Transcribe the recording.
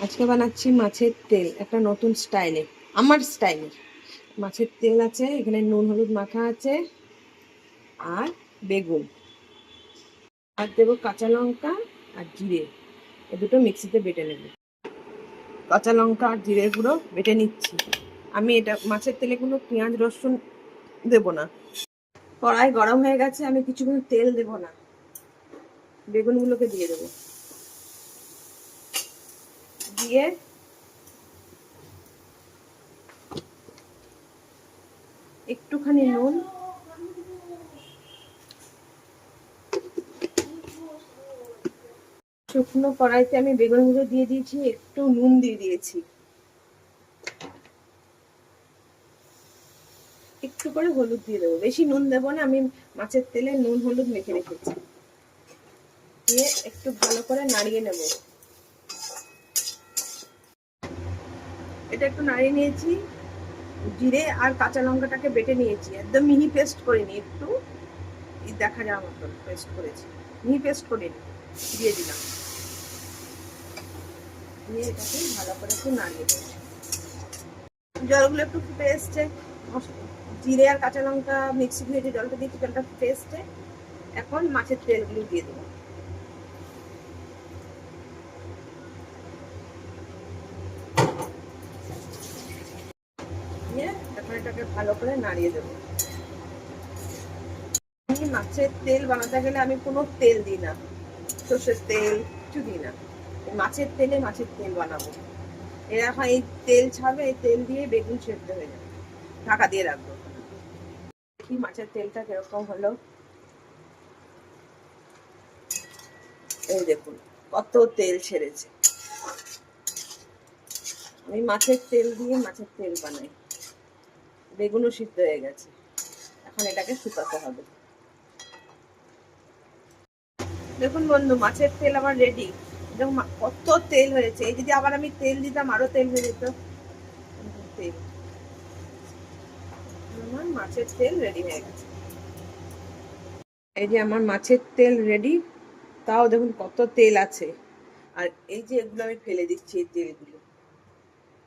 আজকে বানাচ্ছি মাছের তেল, একটা নতুন স্টাইলে, আমার স্টাইলে। মাছের তেল আছে, এখানে নুন হলুদ মাখা আছে, আর বেগুন, আর দেবো কাঁচা লঙ্কা আর জিরে। এ দুটো মিক্সিতে বেটে নেব। কাঁচা লঙ্কা আর জিরে গুঁড়ো বেটে নিচ্ছি। আমি এটা মাছের তেলে কোনো পেঁয়াজ রসুন দেব না। কড়াই গরম হয়ে গেছে, আমি কিছুক্ষণ তেল দেব না, বেগুনগুলোকে দিয়ে দেবো। দিয়ে একটুখানি নুন, শুকনো কড়াইতে আমি বেগুনগুলো দিয়ে দিয়েছি, একটু নুন দিয়ে দিয়েছি, একটু করে হলুদ দিয়ে দেবো, বেশি নুন দেবো না, আমি মাছের তেলে নুন হলুদ মেখে রেখেছি। দিয়ে একটু ভালো করে নাড়িয়ে নেব। এটা একটু নাড়িয়ে নিয়েছি। জিরে আর কাঁচা লঙ্কাটাকে বেটে নিয়েছি, একদম মিহি পেস্ট করিনি, একটু দেখা যাওয়ার মতন পেস্ট করেছি, মিহি পেস্ট করিনি। দিয়ে দিলাম, দিয়ে এটাকে ভালো করে একটু নাড়িয়ে দেবো। জলগুলো একটু ফুটে এসছে, জিরে আর কাঁচা লঙ্কা মিক্সি দিয়ে যে জলটা দিয়েছি, জলটা ফুটে এসছে। এখন মাছের তেলগুলো দিয়ে দেবো। দিয়ে এখন এটাকে ভালো করে নাড়িয়ে দেবো। আমি মাছের তেল বানাতে গেলে আমি কোনো তেল দিই না, সর্ষের তেল কিছু দিই না। মাছের তেলে মাছের তেল বানাবো। এরকম এই তেল ছাড়বে, এই তেল দিয়ে বেগুন সেদ্ধ হয়ে যাবে। ঢাকা দিয়ে রাখবো। দেখি মাছের তেলটা কিরকম হলো। এই দেখুন কত তেল ছেড়েছে। আমি মাছের তেল দিয়ে মাছের তেল বানাই। বেগুনও সিদ্ধ হয়ে গেছে, এখন এটাকে শুকাতে হবে। দেখুন বন্ধু, মাছের তেল আমার রেডি। দেখুন কত তেল হয়েছে, এই যদি আবার আমি তেল দিতাম আরো তেল হয়ে যেত। তেল, আমার মাছের তেল রেডি হয়ে গেছে। এই যে আমার মাছের তেল রেডি, তাও দেখুন কত তেল আছে। আর এই যে এগুলো আমি ফেলে দিচ্ছি, এই তেলগুলো